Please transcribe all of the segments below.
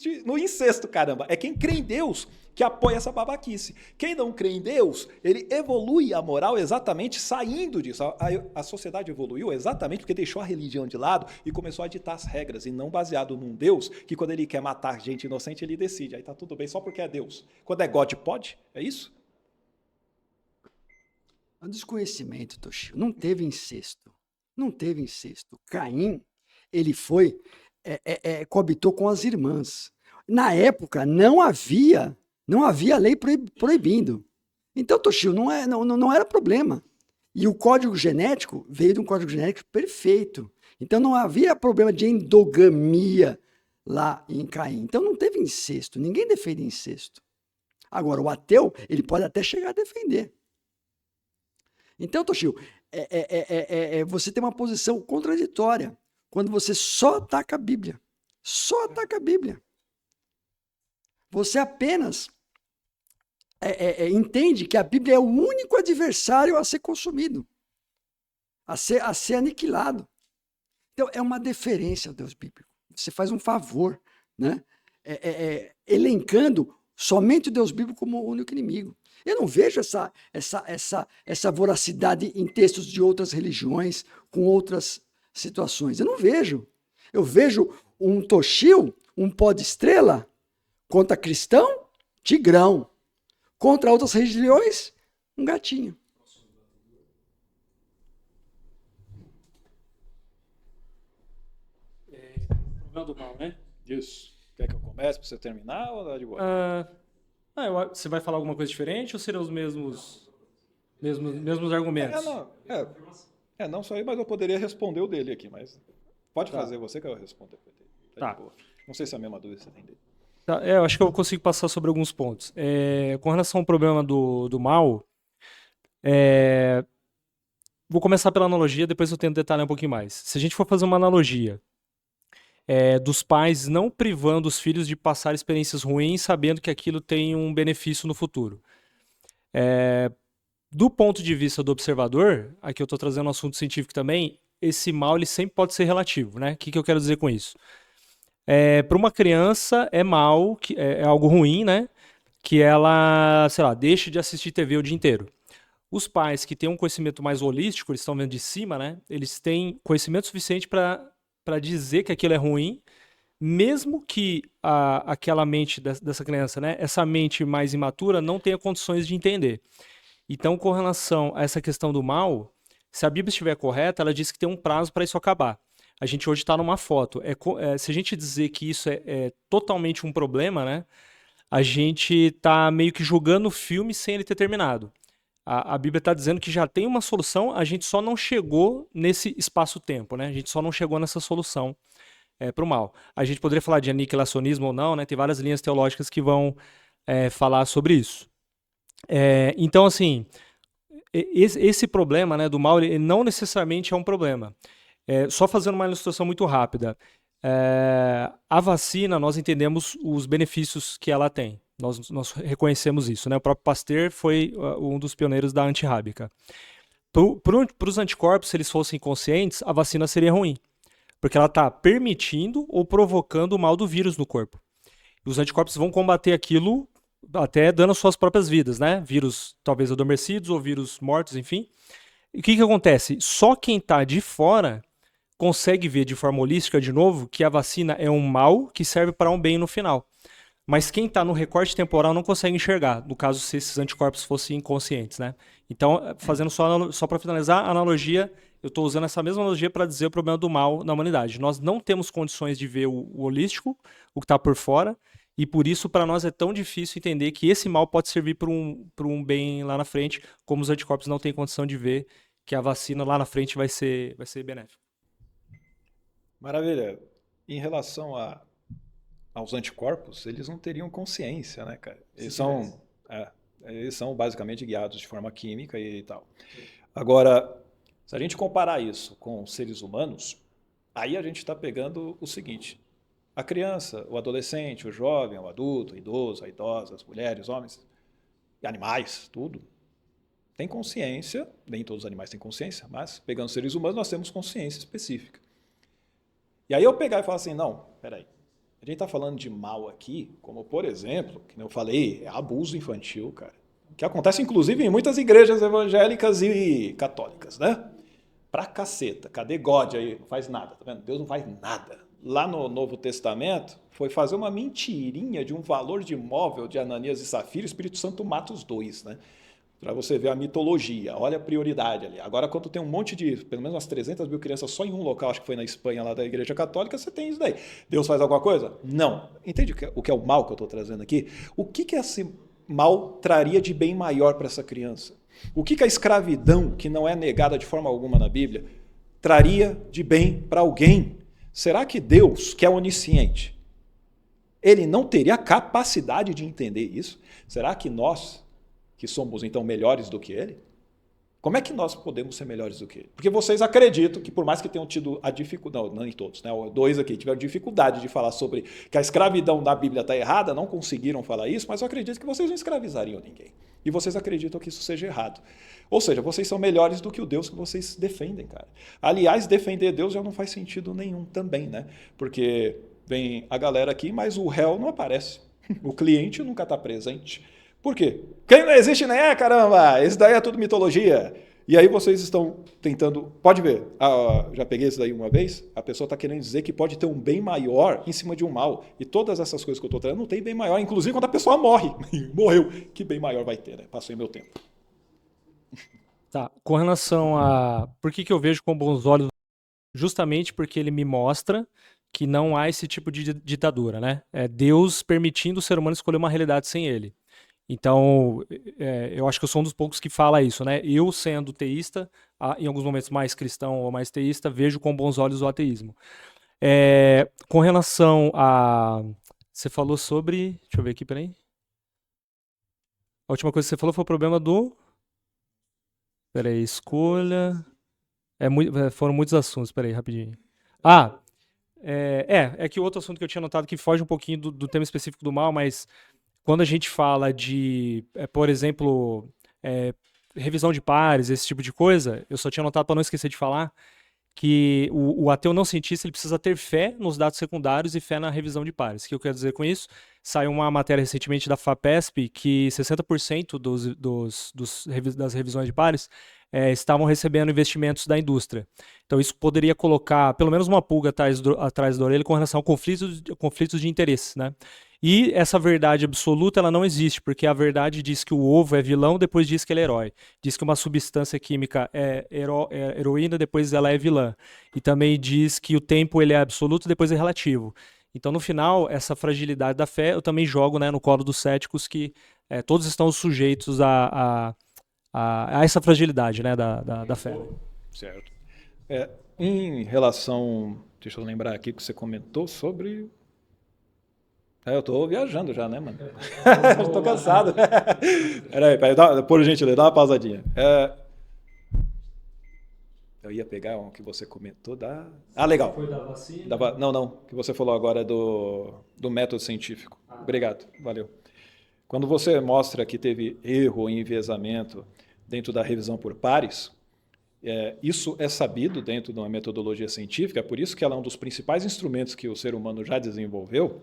insiste no incesto, caramba. É quem crê em Deus que apoia essa babaquice. Quem não crê em Deus, ele evolui a moral exatamente saindo disso. A sociedade evoluiu exatamente porque deixou a religião de lado e começou a ditar as regras, e não baseado num Deus que quando ele quer matar gente inocente, ele decide. Aí tá tudo bem só porque é Deus. Quando é God, pode? É isso? O desconhecimento, Toshio, não teve incesto. Não teve incesto. Caim, ele foi, coabitou com as irmãs. Na época, não havia lei proibindo. Então, Toshio, não era problema. E o código genético veio de um código genético perfeito. Então, não havia problema de endogamia lá em Caim. Então, não teve incesto. Ninguém defende incesto. Agora, o ateu, ele pode até chegar a defender. Então, Toshio, você tem uma posição contraditória quando você só ataca a Bíblia. Só ataca a Bíblia. Você apenas entende que a Bíblia é o único adversário a ser consumido, a ser aniquilado. Então, é uma deferência ao Deus bíblico. Você faz um favor, né? Elencando somente o Deus bíblico como o único inimigo. Eu não vejo essa voracidade em textos de outras religiões, com outras situações. Eu não vejo. Eu vejo um Toshio, um pó de estrela, contra cristão, tigrão. Contra outras religiões, um gatinho. Problema do mal, né? Isso. Quer que eu comece para você terminar ou dá de boa? Você vai falar alguma coisa diferente ou serão os mesmos argumentos? Não só aí, mas eu poderia responder o dele aqui, mas pode Tá. fazer você que eu respondo depois dele. Tá. De boa. Não sei se é a mesma dúvida que você tem dele. Tá, eu acho que eu consigo passar sobre alguns pontos. Com relação ao problema do mal, vou começar pela analogia, depois eu tento detalhar um pouquinho mais. Se a gente for fazer uma analogia dos pais não privando os filhos de passar experiências ruins, sabendo que aquilo tem um benefício no futuro. Do ponto de vista do observador, aqui eu estou trazendo um assunto científico também, esse mal ele sempre pode ser relativo, né? O que eu quero dizer com isso? Para uma criança é mal, é algo ruim, né? Que ela, sei lá, deixe de assistir TV o dia inteiro. Os pais que têm um conhecimento mais holístico, eles estão vendo de cima, né? Eles têm conhecimento suficiente para dizer que aquilo é ruim, mesmo que aquela mente dessa criança, né? Essa mente mais imatura não tenha condições de entender. Então, com relação a essa questão do mal, se a Bíblia estiver correta, ela diz que tem um prazo para isso acabar. A gente hoje está numa foto. Se a gente dizer que isso é totalmente um problema, né? A gente está meio que julgando o filme sem ele ter terminado. A Bíblia está dizendo que já tem uma solução, a gente só não chegou nesse espaço-tempo, né? A gente só não chegou nessa solução para o mal. A gente poderia falar de aniquilacionismo ou não, né? Tem várias linhas teológicas que vão falar sobre isso. Então, assim, esse problema, né, do mal, ele não necessariamente é um problema. Só fazendo uma ilustração muito rápida. A vacina, nós entendemos os benefícios que ela tem. Nós reconhecemos isso, né? O próprio Pasteur foi um dos pioneiros da antirrábica. Para os anticorpos, se eles fossem conscientes, a vacina seria ruim, porque ela está permitindo ou provocando o mal do vírus no corpo. E os anticorpos vão combater aquilo até dando suas próprias vidas, né? Vírus talvez adormecidos ou vírus mortos, enfim. E o que acontece? Só quem está de fora consegue ver de forma holística, de novo, que a vacina é um mal que serve para um bem no final. Mas quem está no recorte temporal não consegue enxergar, no caso se esses anticorpos fossem inconscientes, né? Então, fazendo só para finalizar a analogia, eu estou usando essa mesma analogia para dizer o problema do mal na humanidade. Nós não temos condições de ver o holístico, o que está por fora, e por isso para nós é tão difícil entender que esse mal pode servir para um bem lá na frente, como os anticorpos não têm condição de ver que a vacina lá na frente vai ser benéfica. Maravilha. Em relação aos anticorpos, eles não teriam consciência, né, cara? Eles são basicamente guiados de forma química e tal. Agora, se a gente comparar isso com seres humanos, aí a gente está pegando o seguinte: a criança, o adolescente, o jovem, o adulto, o idoso, a idosa, as mulheres, homens, animais, tudo, tem consciência. Nem todos os animais têm consciência, mas pegando seres humanos, nós temos consciência específica. E aí eu pegar e falar assim, não, peraí, A gente está falando de mal aqui, como por exemplo, que eu falei, é abuso infantil, cara. Que acontece inclusive em muitas igrejas evangélicas e católicas, né? Pra caceta. Cadê God aí? Não faz nada, tá vendo? Deus não faz nada. Lá no Novo Testamento, foi fazer uma mentirinha de um valor de imóvel de Ananias e Safira, o Espírito Santo mata os dois, né? Para você ver a mitologia, olha a prioridade ali. Agora, quando tem um monte de, pelo menos umas 300 mil crianças só em um local, acho que foi na Espanha, lá da Igreja Católica, você tem isso daí. Deus faz alguma coisa? Não. Entende o que é o mal que eu estou trazendo aqui? O que esse mal traria de bem maior para essa criança? O que a escravidão, que não é negada de forma alguma na Bíblia, traria de bem para alguém? Será que Deus, que é onisciente, ele não teria capacidade de entender isso? Será que nós, que somos então melhores do que ele? Como é que nós podemos ser melhores do que ele? Porque vocês acreditam que por mais que tenham tido a dificuldade, não, nem todos, né? Dois aqui tiveram dificuldade de falar sobre que a escravidão da Bíblia está errada, não conseguiram falar isso, mas eu acredito que vocês não escravizariam ninguém. E vocês acreditam que isso seja errado. Ou seja, vocês são melhores do que o Deus que vocês defendem, cara. Aliás, defender Deus já não faz sentido nenhum também, né? Porque vem a galera aqui, mas o réu não aparece. O cliente nunca está presente. Por quê? Quem não existe nem é, caramba! Isso daí é tudo mitologia. E aí vocês estão tentando... Pode ver, já peguei isso daí uma vez, a pessoa está querendo dizer que pode ter um bem maior em cima de um mal. E todas essas coisas que eu estou trazendo não tem bem maior, inclusive quando a pessoa morre. Morreu. Que bem maior vai ter, né? Passei meu tempo. Tá, com relação a... Por que eu vejo com bons olhos? Justamente porque ele me mostra que não há esse tipo de ditadura, né? É Deus permitindo o ser humano escolher uma realidade sem ele. Então, eu acho que eu sou um dos poucos que fala isso, né? Eu, sendo teísta, em alguns momentos mais cristão ou mais teísta, vejo com bons olhos o ateísmo. Com relação a... Você falou sobre... Deixa eu ver aqui, peraí. A última coisa que você falou foi o problema do... Peraí, escolha... foram muitos assuntos, peraí, rapidinho. É que o outro assunto que eu tinha notado que foge um pouquinho do tema específico do mal, mas... Quando a gente fala de, por exemplo, revisão de pares, esse tipo de coisa, eu só tinha notado para não esquecer de falar que o ateu não cientista ele precisa ter fé nos dados secundários e fé na revisão de pares. O que eu quero dizer com isso? Saiu uma matéria recentemente da FAPESP que 60% das revisões de pares estavam recebendo investimentos da indústria. Então isso poderia colocar pelo menos uma pulga atrás da orelha com relação a conflitos de interesse, né? E essa verdade absoluta ela não existe, porque a verdade diz que o ovo é vilão, depois diz que ele é herói. Diz que uma substância química é heroína, depois ela é vilã. E também diz que o tempo ele é absoluto, depois é relativo. Então, no final, essa fragilidade da fé eu também jogo, né, no colo dos céticos que todos estão sujeitos a essa fragilidade, né, da fé. Certo. Em relação... Deixa eu lembrar aqui que você comentou sobre... eu tô viajando já, né, mano? Estou cansado. Peraí, por gentileza, dá uma pausadinha. Eu ia pegar um que você comentou da... legal. Foi da vacina? Não, que você falou agora do método científico. Obrigado, valeu. Quando você mostra que teve erro ou enviesamento dentro da revisão por pares, isso é sabido dentro de uma metodologia científica, por isso que ela é um dos principais instrumentos que o ser humano já desenvolveu,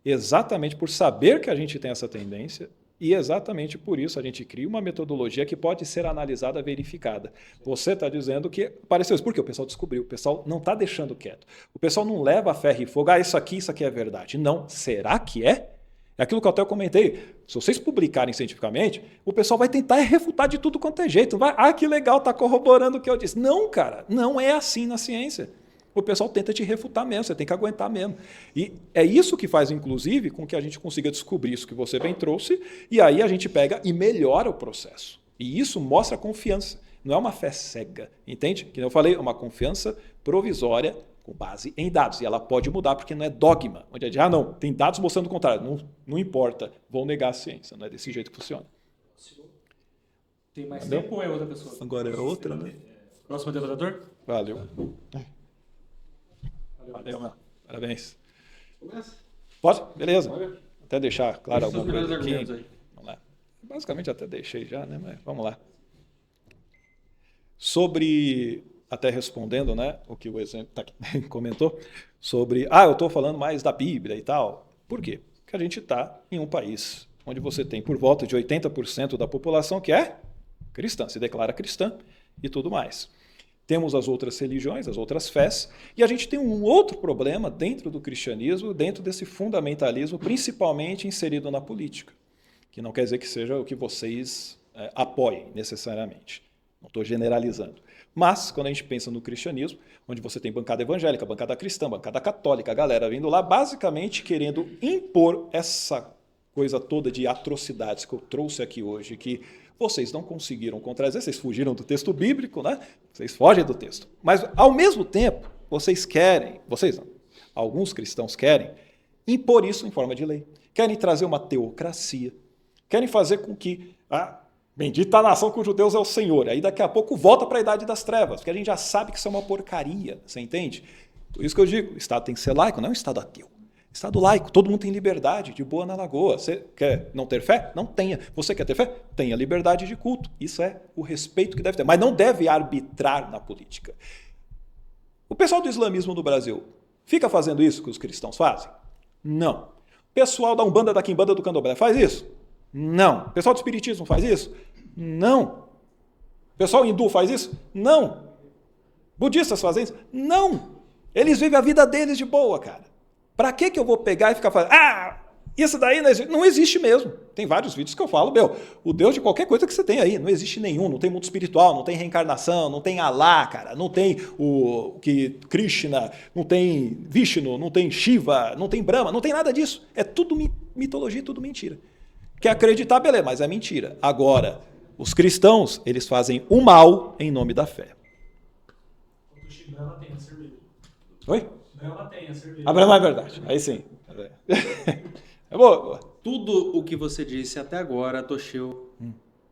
exatamente por saber que a gente tem essa tendência e exatamente por isso a gente cria uma metodologia que pode ser analisada, verificada. Você está dizendo que apareceu isso. Por quê? O pessoal descobriu. O pessoal não está deixando quieto. O pessoal não leva a ferro e fogo. Isso aqui é verdade. Não. Será que é? É aquilo que eu até comentei. Se vocês publicarem cientificamente, o pessoal vai tentar refutar de tudo quanto é jeito. Que legal, está corroborando o que eu disse. Não, cara. Não é assim na ciência. O pessoal tenta te refutar mesmo, você tem que aguentar mesmo. E é isso que faz, inclusive, com que a gente consiga descobrir isso que você bem trouxe, e aí a gente pega e melhora o processo. E isso mostra confiança, não é uma fé cega, entende? Que eu falei, é uma confiança provisória com base em dados, e ela pode mudar porque não é dogma, onde é de, não, tem dados mostrando o contrário, não importa, vão negar a ciência, não é desse jeito que funciona. Tem mais tempo ou é outra pessoa? Agora é outra, né? Próximo debatedor? Valeu, mano. Parabéns. Começa? Pode? Beleza. Até deixar claro alguma coisa aqui. Aí. Vamos lá. Basicamente até deixei já, né? Mas vamos lá. Sobre até respondendo, né, o que o exemplo comentou, sobre, eu estou falando mais da Bíblia e tal. Por quê? Porque a gente está em um país onde você tem por volta de 80% da população que é cristã, se declara cristã e tudo mais. Temos as outras religiões, as outras fés, e a gente tem um outro problema dentro do cristianismo, dentro desse fundamentalismo, principalmente inserido na política, que não quer dizer que seja o que vocês apoiem necessariamente. Não estou generalizando. Mas, quando a gente pensa no cristianismo, onde você tem bancada evangélica, bancada cristã, bancada católica, a galera vindo lá basicamente querendo impor essa coisa toda de atrocidades que eu trouxe aqui hoje, que vocês não conseguiram contradizer, vocês fugiram do texto bíblico, né? Vocês fogem do texto. Mas, ao mesmo tempo, vocês não, alguns cristãos querem impor isso em forma de lei. Querem trazer uma teocracia. Querem fazer com que bendita a nação cujo Deus é o Senhor. Aí daqui a pouco volta para a idade das trevas, porque a gente já sabe que isso é uma porcaria, você entende? Por isso que eu digo, o Estado tem que ser laico, não é um Estado ateu. Estado laico, todo mundo tem liberdade, de boa na lagoa. Você quer não ter fé? Não tenha. Você quer ter fé? Tenha liberdade de culto. Isso é o respeito que deve ter. Mas não deve arbitrar na política. O pessoal do islamismo no Brasil fica fazendo isso que os cristãos fazem? Não. O pessoal da Umbanda, da Quimbanda, do Candomblé faz isso? Não. O pessoal do espiritismo faz isso? Não. O pessoal hindu faz isso? Não. Budistas fazem isso? Não. Eles vivem a vida deles de boa, cara. Para que eu vou pegar e ficar falando, isso daí não existe? Não existe mesmo. Tem vários vídeos que eu falo, o Deus de qualquer coisa que você tem aí, não existe nenhum, não tem mundo espiritual, não tem reencarnação, não tem Alá, cara, não tem Krishna, não tem Vishnu, não tem Shiva, não tem Brahma, não tem nada disso. É tudo mitologia, tudo mentira. Quer acreditar, beleza, mas é mentira. Agora, os cristãos, eles fazem o mal em nome da fé. Oi? Ela tem a cerveja. A Brahma é verdade. Aí sim. É boa. Tudo o que você disse até agora, Toshio,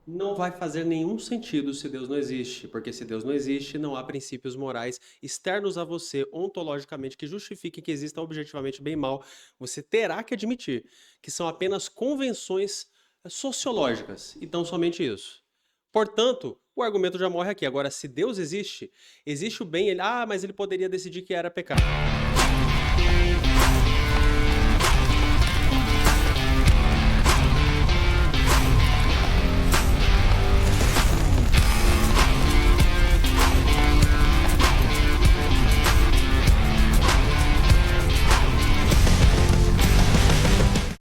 não vai fazer nenhum sentido se Deus não existe. Porque se Deus não existe, não há princípios morais externos a você, ontologicamente, que justifiquem que exista objetivamente bem e mal. Você terá que admitir que são apenas convenções sociológicas. Então, somente isso. Portanto, o argumento já morre aqui. Agora, se Deus existe, existe o bem, mas ele poderia decidir que era pecado.